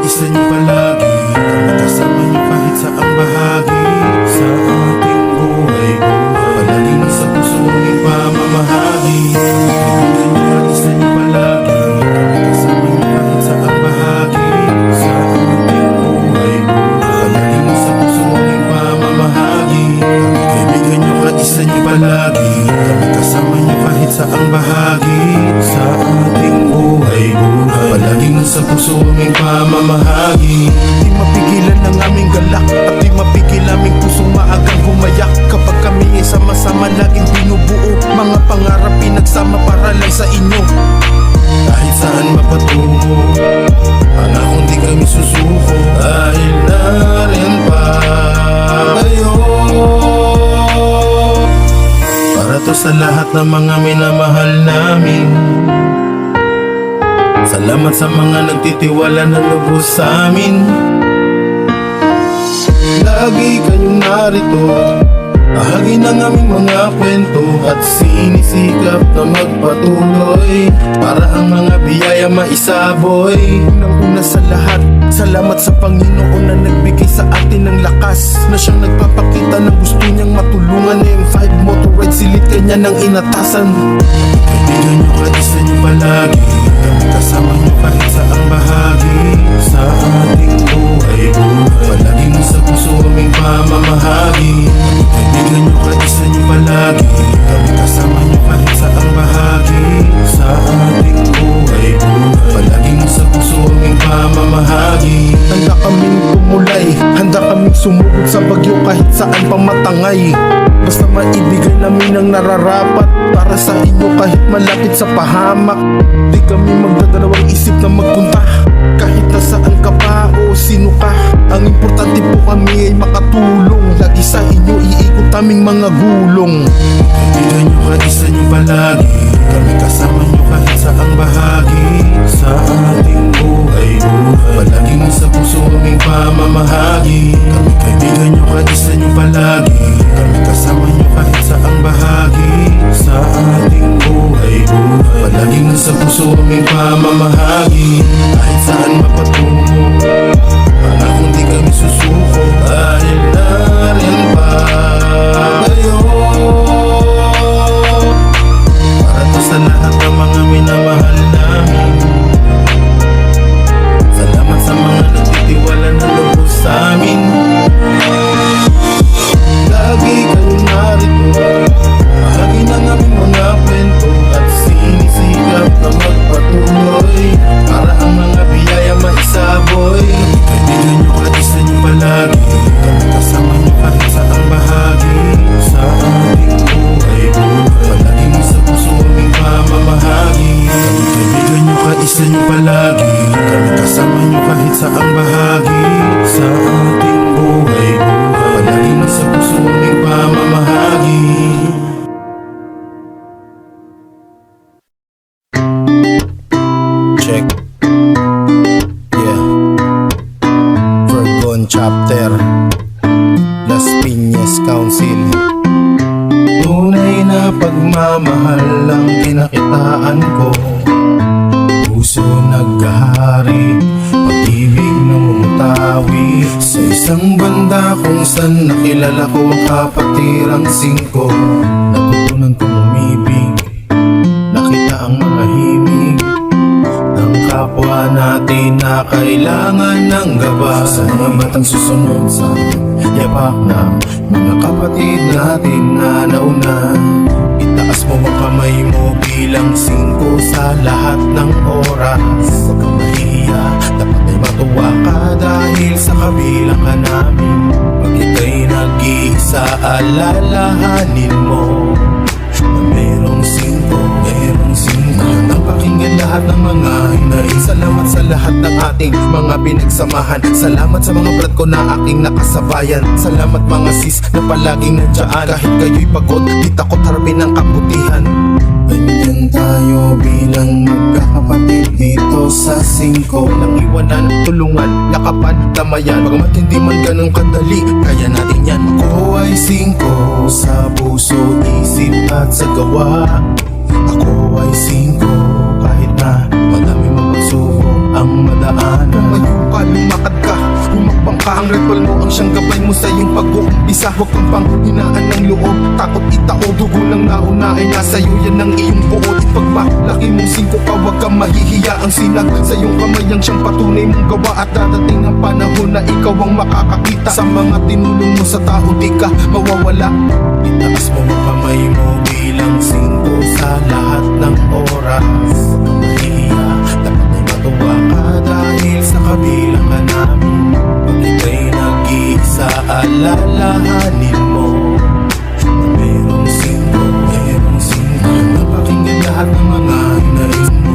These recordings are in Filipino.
kaisa niyo palagi, kami kasama niyo kahit sa ang bahagi sa ating buhay. Palaging sa puso aming pamamahagi. Kaibigan niyo kaisa niyo palagi, kami kasama niyo kahit sa ang bahagi sa ating buhay. Palaging sa puso aming pamamahagi. Kaibigan niyo kaisa niyo palagi, kami kasama niyo kahit sa ang bahagi sa ating buhay. Palaging sa puso aming pamamahagi. Di mapigilan ang aming galak at di mapigil aming pusong maagang humayak. Kapag kami ay sama-sama laging binubuo, mga pangarap pinagsama para lang sa inyo. Kahit saan mapatungo, pangakong di kami susuko. Dahil narin pa kayo. Para to sa lahat ng mga minamahal namin. Salamat sa mga nagtitiwala na lubos sa amin. Lagi kayong narito, bahagi ng aming mga kwento at sinisikap na magpatuloy para ang mga biyaya maisaboy. Unang-una sa lahat, salamat sa Panginoon na nagbigay sa atin ng lakas, na siyang nagpapakita ng gusto niyang matulungan. M5 motorride, silid kanya ng inatasan. Kaibigan niyo kaisa niyo palagi, kami kasama niyo kahit sa ang bahagi sa ating buhay. Palaging sa puso aming pamamahagi. Kaibigan niyo kaisa niyo palagi, kami kasama niyo kahit sa ang bahagi sa ating buhay. Palaging sa puso aming pamamahagi. Handa kaming tumulay, handa kaming sumugod sa bagyo kahit saan pa matangay. Basta maibigay namin ang nararapat para sa inyo kahit malapit sa pahamak. Di kami magdadalawang isip na magpunta kahit nasaan ka pa o sino ka. Ang importante po kami ay makatulong. Lagi sa inyo iikot aming mga gulong. Kaibigan niyo kaisa niyo palagi, kami kasama niyo kahit sa ang bahagi sa ating buhay. Palaging sa puso aming pamamahagi. Kaibigan niyo kaisa niyo palagi, kami kasama niyo kahit sa ang bahagi sa ating buhay. Palaging sa puso aming pamamahagi. Kahit saan mapatungo, pangakong di kami susuko. Dahil narin pa kayo. Para to sa lahat ng mga minamahal namin. Salamat sa mga nagtitiwala na lubos sa amin. Lagi kayong narito, bahagi ng aming mga kwento at sinisikap na magpatuloy para ang mga biyaya maisaboy. Kaibigan niyo kaisa niyo palagi, kami kasama niyo kahit sa ang bahagi sa ating buhay. Palaging sa puso aming pamamahagi. Kaibigan niyo kaisa niyo palagi, kami kasama niyo kahit sa ang bahagi sa ating buhay. Palaging sa puso aming pamamahagi. Check. Yeah. Vergon Chapter, Las Piñas Council. Tunay na pagmamahal ang pinakitaan ko. Puso naghahari, pag-ibig namumutawi. Sa isang banda kung saan nakilala ko ang kapatirang singko. Natutunan kong umibig, nakita ang mga himig ng kapwa natin na kailangan ng gabay. Sa mga batang susunod sa yapak ng mga kapatid natin na nauna. Itaas mo ang kamay mo bilang 5 sa lahat ng oras. Huwag kang mahihiya, dapat ay matuwa ka dahil sa kabilang ka namin. Pag ika'y nag-iisa, alalahanin mo na merong 5, merong 5. Magandang pakinggan lahat ng mga hinain. Salamat sa lahat ng ating mga pinagsamahan. Salamat sa mga brad ko na aking nakasabayan. Salamat mga sis na palaging nandiyan. Kahit kayo'y pagod, di takot harapin ang kabutihan. Ganyan tayo bilang magkakapatid dito sa 5. Walang iwanan, tulungan, yakapan, tamayan. Bagamat hindi man ganun kadali, kaya natin yan. Ako ay 5 sa puso, isip at sa gawa. Ako ay 5 kahit na madami mga pagsubok ang madaanan. Tumayo ka, sa iyong pag-uumpisa. Huwag kang pang hinaan ng loob, takot itao, dugo ng nauna ay nasa iyo, yan ang iyong buod. Ipagmalaki mong singko ka, huwag kang mahihiya. Ang sinag sa iyong kamay ang siyang patunay mong gawa. At dadating ang panahon na ikaw ang makakakita sa mga tinulong mo sa tao, di ka mawawala. Itaas mo ang kamay mo bilang singko sa lahat ng oras. Huwag kang mahihiya, dapat ay matuwa ka dahil sa kabilang ka namin. Pag ika'y nag-iisa, alalahanin mo na merong singko, napakinggan lahat ng mga hinaing mo.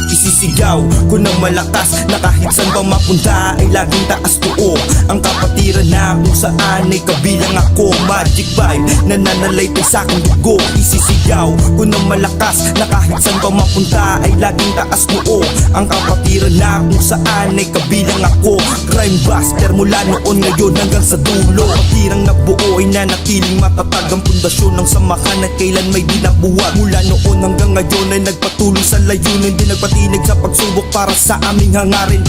Isisigaw ko ng malakas na kahit saan pa mapunta ay laging taas tuo. Ang kapatiran na kung saan ay kabilang ako. Magic vibe na nananalaytay sa aking dugo. Isisigaw ko ng malakas na kahit saan pa mapunta ay laging taas tuo. Ang kapatiran na kung saan ay kabilang ako. Crime buster mula noon ngayon hanggang sa dulo. Patirang nabuo ay nanatiling matatag ang pundasyon ng samahan at kailan may binabuwag. Mula noon hanggang ngayon ay nagpatuloy sa layunin, di nagpatinig sa pagsubok para sa aming hangarin.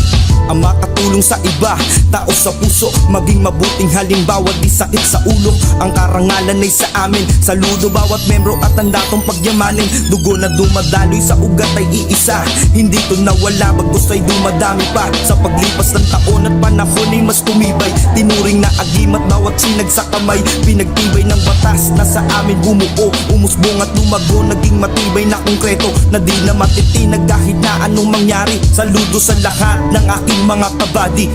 Ang makatulong sa iba, tao sa puso, maging mabuting halimbawa, di sakit sa ulo. Ang karangalan ay sa amin, saludo bawat membro at ang datong pagyamanin. Dugo na dumadaloy sa ugat ay iisa, hindi to nawala bagkus ay dumadami pa. Sa paglipas ng taon at panahon ay mas tumibay, tinuring na agimat bawat sinag sa kamay. Pinagtibay ng batas na sa amin bumuo, umusbong at lumago, naging matibay na konkreto na di na matitinag kahit na anong mangyari. Saludo sa lahat ng aking mga kabady.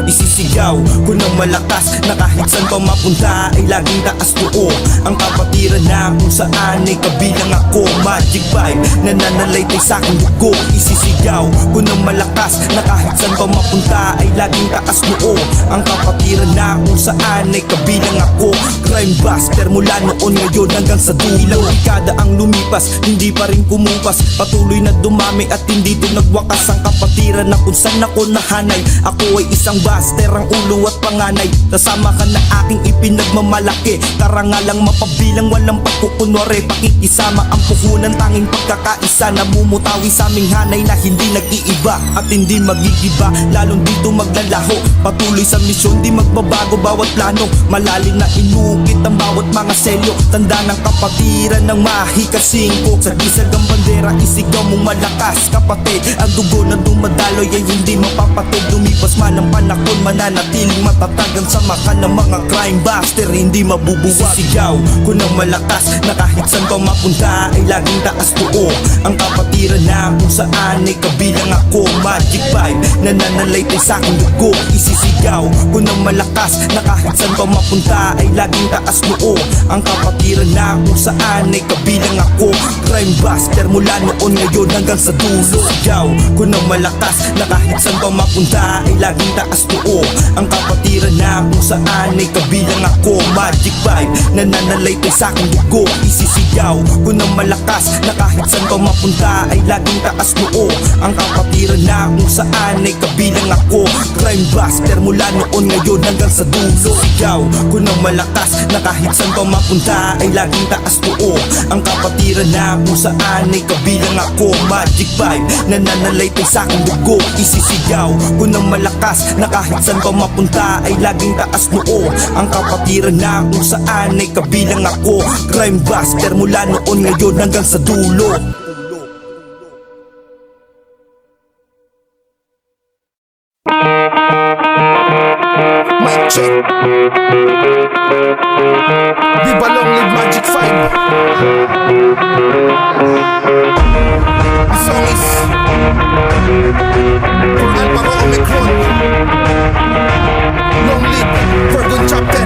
Isisigaw ko ng malakas na kahit saan pa mapunta ay laging taas tuo. Ang kapatiran na kung saan ay kabilang ako. Magic vibe na nananalaytay sa aking dugo. Isisigaw ko ng malakas na kahit saan pa mapunta ay laging taas tuo. Ang kapatiran na kung saan ay kabilang ako. Crime buster mula noon ngayon hanggang sa dulo. Ilang dekada ang lumipas, hindi pa rin kumupas, patuloy na dumami at hindi to nagwakas. Ang kapatiran na kung saan ako nahanay, ako ay isang buster, ang ulo at panganay. Kasama ka na aking ipinagmamalaki, karangalang mapabilang, walang pagkukunwari. Pakikisama ang puhunan, tanging pagkakaisa, namumutawi sa aming hanay na hindi nag-iiba at hindi magigiba. Lalong dito maglalaho, patuloy sa misyon, di magbabago bawat plano. Malalim na inukit ang bawat mga selyo, tanda ng kapatiran ng mahikasingko. Sa gisag ang bandera, isigaw mong malakas kapatid. Ang dugo na dumadaloy ay hindi mapapatid. Lumipas man ang panahon, mananatiling matatagan sa maka ng mga crime buster, hindi mabubuwag. Isisigaw ko ng malakas na kahit saan pa mapunta ay laging taas tuo. Ang kapatiran na kung saan ay kabilang ako. Magic vibe na nananalaytay sa aking dugo. Isisigaw ko ng malakas na kahit saan pa mapunta ay laging taas tuo. Ang kapatiran na kung saan ay kabilang ako. Crime buster mula noon ngayon hanggang sa dulo. Isisigaw ko ng malakas na kahit saan pa mapunta ay laging taas tuo. Ang kapatiran na kung saan ay kabilang ako. Magic vibe na nananalaytay sa aking dugo. Isisigaw ko ng malakas na kahit saan pa mapunta ay laging taas tuo. Ang kapatiran na kung saan ay kabilang ako. Crime buster mula noon ngayon hanggang sa dulo. Isisigaw ko ng malakas na kahit saan pa mapunta ay laging taas tuo. Ang kapatiran na kung saan ay kabilang ako. Magic vibe na nananalaytay sa aking dugo. Isisigaw ko ng malakas na kahit saan pa mapunta ay laging taas noo. Ang kapatiran na kung saan ay kabilang ako. Crime buster mula noon ngayon hanggang sa dulo. Mic check. Viva long live Magic 5. The song is from Alvaro Omicron. Long live Virgon Chapter.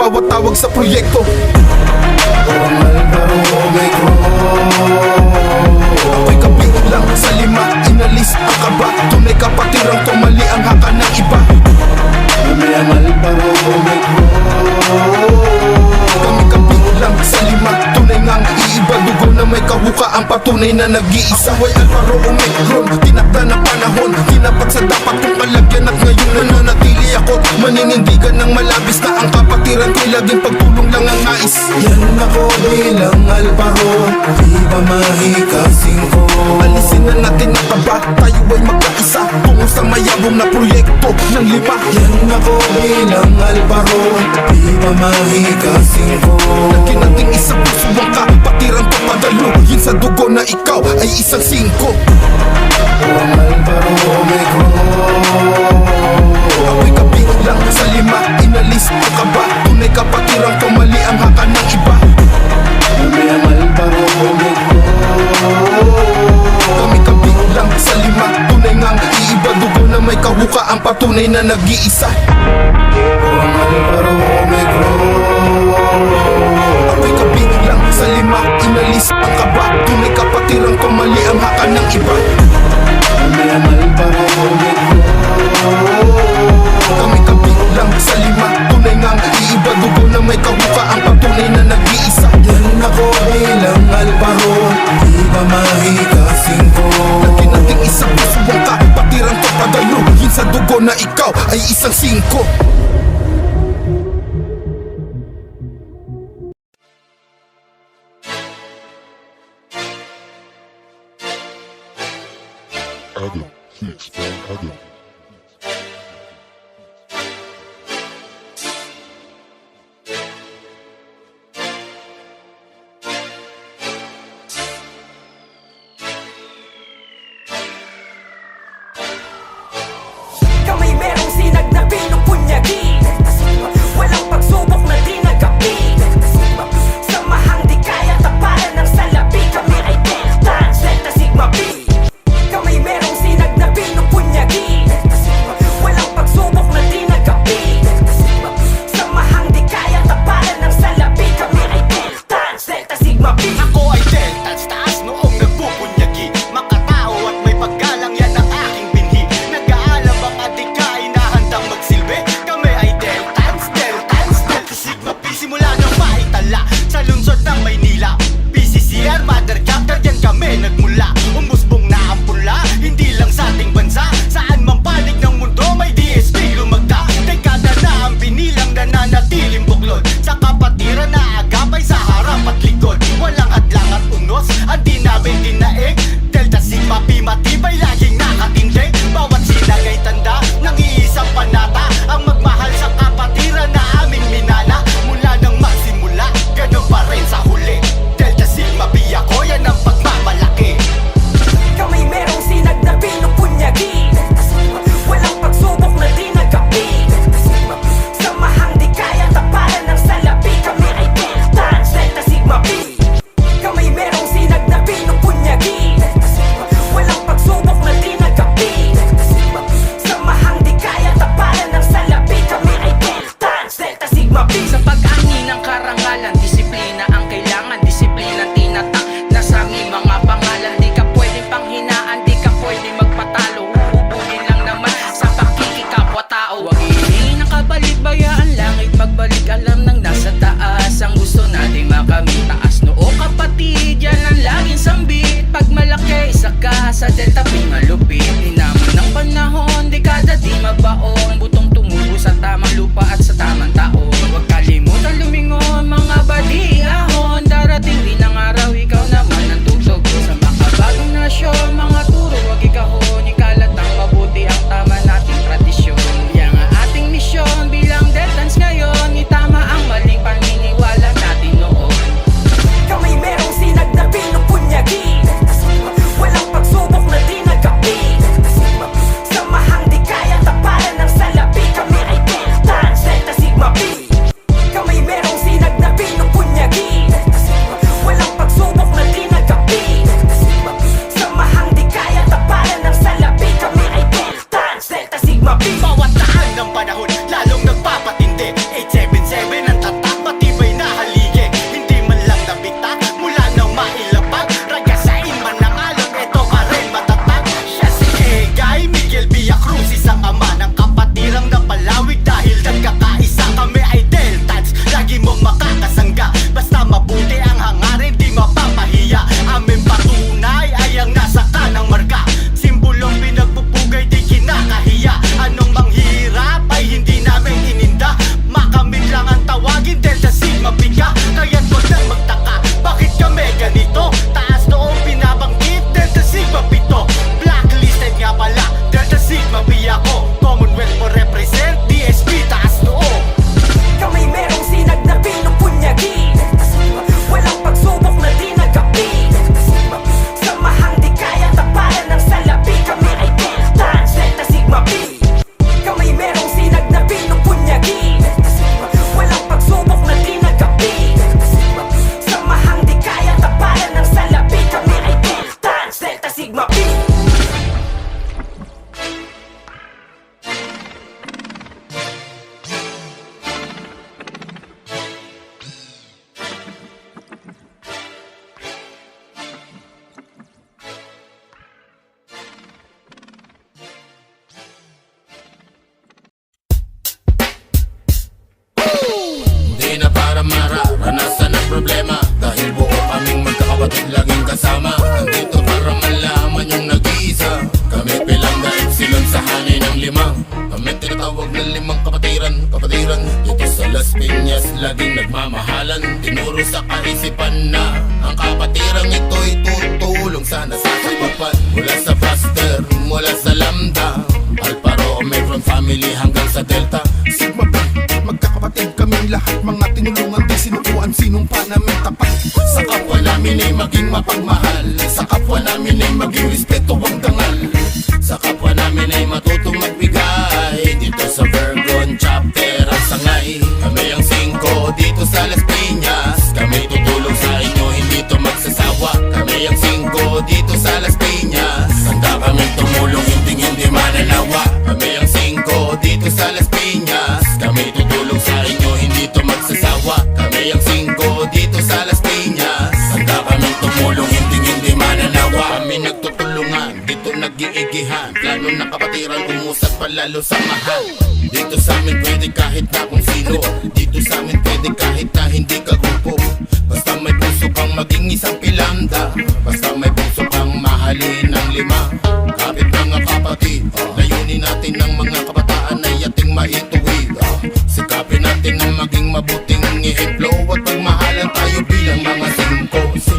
bawat tawag sa proyekto. Ang Alvaro Omicron. Ako'y kabilang sa lima, inalis ang kaba. Tunay kapatirang tumali ang haka ng iba. Kami ang Alvaro Omicron. Kami kabilang sa lima, tunay ngang iiba. Dugo na may kahuka, ang patunay na nag-iisa. Ako'y Alvaro Omicron, tinakda na panahon. Tinapat sa dapat kong kalagyan at ngayon nananatili ako. Maninindigan ng malabis na ang kapatiran ko'y laging pagtulong lang ang nais. Yan ako bilang Alvaro, di ba mahikasing ko? Alisin na natin ang kaba, tayo ay magkaisa. Tungo sa mayabong na proyekto ng lima. Yan ako bilang Alvaro, di ba mahikasing ko? Lagyan nating isang puso ang kapatiran ko padalo. Yun sa dugo na ikaw ay isang singko. Ang Alvaro Omicron. Ako'y kabilang sa lima, inalis ang kaba. Tunay kapatirang tumali ang haka ng iba. Kami ang Alvaro Omicron. Kami kabilang sa lima, tunay ngang iiba. Dugo na may kahuka, ang patunay na nag-iisa. Ang Alvaro Omicron. Ako'y kabilang sa lima, inalis ang kaba. Tunay kapatirang tumali ang haka ng iba. Kami ang Alvaro Omicron. Kami kabilang sa lima, tunay ngang iiba. Dugo na may kahuka, ang patunay na nag-iisa. Yan ako bilang Alvaro, di ba mahikasing ko? Lagyan nating isang puso ang kapatiran ko padalo. Yun sa dugo na ikaw ay isang singko. Adam, Hicks, by Adam. Kamay merong sinag na pinupunyagi. Walang pagsubok na di nagapi. Samahang di kaya tapalan ng salapi. Kami ay Delta, Delta Sigma B. Kamay merong sinag na pinupunyagi. Walang pagsubok na di nagapi. Samahang di kaya tapalan ng salapi. Kami ay Delta, Delta Sigma B. Ako ay Deltans, taas noong nagpupunyagi. Makatao at may paggalang, yan ang aking binhi. Nag-aalam ang adikain na handang magsilbi. Kami ay Deltans, Deltans, Delta Sigma P. Simula ng maitala sa lungsod ng Maynila. PCCR, Mother Chapter, yan kami nagmula. Umusbong na ang pula, hindi lang sa ating bansa. Saan mang panig ng mundo may DSP lumagda. Dekada na ang binilang nananatiling buklod. Sa kapatiran na agapay sa harap at likod. Walang hadlang at unos, ang di namin dinaig. Delta Sigma P matibay, laging nakatindig. Bawat sinag ay tanda ng iisang panata. Ang magmahal sa kapatiran na aming minana. Mula nang magsimula, ganun pa rin sa huli. Delta Sigma P ako, yan ang pagmamalaki. Tinuro sa kaisipan na ang kapatirang ito'y tutulong sa nasasakupan. Mula sa Buster, mula sa Lambda, Alpha Romeo from family hanggang sa Delta. Sigma B, magkakapatid kaming lahat. Mga tinulungan di sinukuan, sinumpa namin tapat. Sa kapwa namin ay maging mapagmahal. Sa kapwa namin ay maging respeto ang dangal. Sa kapwa namin ay matutong magbigay. Dito sa Virgon chapter ang sangay. Kami ang 5 dito sa Las Piñas. Kami tutulong sa inyo, hindi to magsasawa. Kami ang 5 dito sa Las Piñas. Handa kaming tumulong, hindi mananawa. Kami ang 5 dito sa Las Piñas. Kami tutulong sa inyo, hindi to magsasawa. Kami ang 5 dito sa Las Piñas. Handa kaming tumulong, hindi mananawa. Kami nagtutulungan, dito nag-iigihan. Plano na kapatiran, umusat palalo sa mahal. Dito sa amin pwede kahit na kung sino. Dito sa amin pwede kahit na hindi ka grupo. Basta may puso kang maging isang pilanda. Basta may puso kang mahalin ng 5. Kapit mga kapatid, layunin natin ng mga kabataan ay ating maituwid. Sikapin natin na maging mabuting ehemplo at pagmahalan tayo bilang mga 5.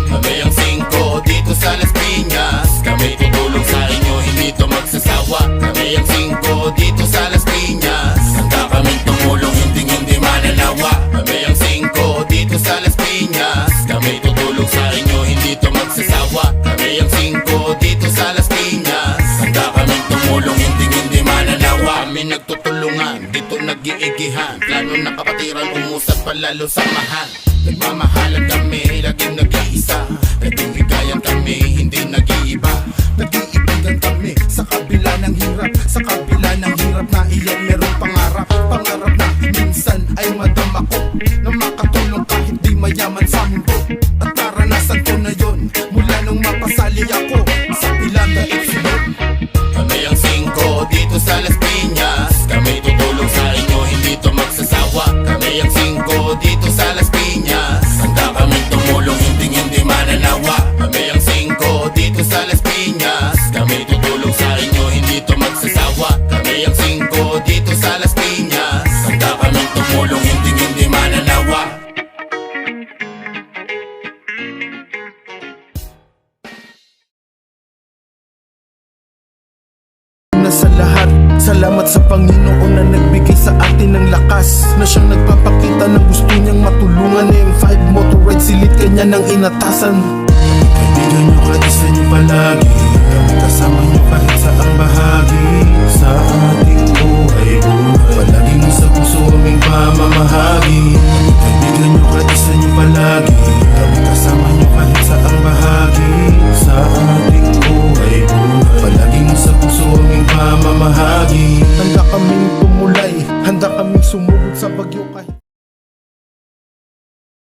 Kami ang 5 dito sa Las Piñas. Kami tutulong sa inyo, hindi to magsasawa. Kami ang 5 dito sa Las Piñas. Handa kaming tumulong, hindi mananawa. Kami ang 5 dito sa Las Piñas. Kami tutulong sa inyo, hindi to magsasawa. Kami ang 5 dito sa Las Piñas. Handa kaming tumulong, hindi mananawa. Kami nagtutulungan, dito nag-iigihan. Plano na kapatiran, umusat palalo sa mahal. Nagmamahalan kami, laging nag-iisa. Naging bigayan kami, hindi nag-iiba. Nag-iibigan kami sa kabila ng hirap. Sa kabila ng hirap na iyan merong pangarap. Pangarap na minsan ay madama ko, na makatulong kahit di mayaman sa mundo. At naranasan ko na yon mula nung mapasali ako sa Pilanda Epsilon. Kami ang 5 dito sa Las Piñas. Kami tutulong sa inyo, hindi to magsasawa. Kami ang 5 dito sa Las Piñas. Handa kaming tumulong, hindi mananawa. Kami ang 5 dito sa Las Piñas. Kami tutulong sa inyo, hindi to magsasawa. Kami ang 5 dito sa Las Piñas. Handa kaming tumulong, hindi mananawa. Na sa lahat, salamat sa Panginoon na nagbigay sa atin ng lakas, na siyang nagpapakita na gusto niyang matulungan. M5 motor ride, silid kanya ng inatasan. Kaibigan nyo, kaisa nyo palagi.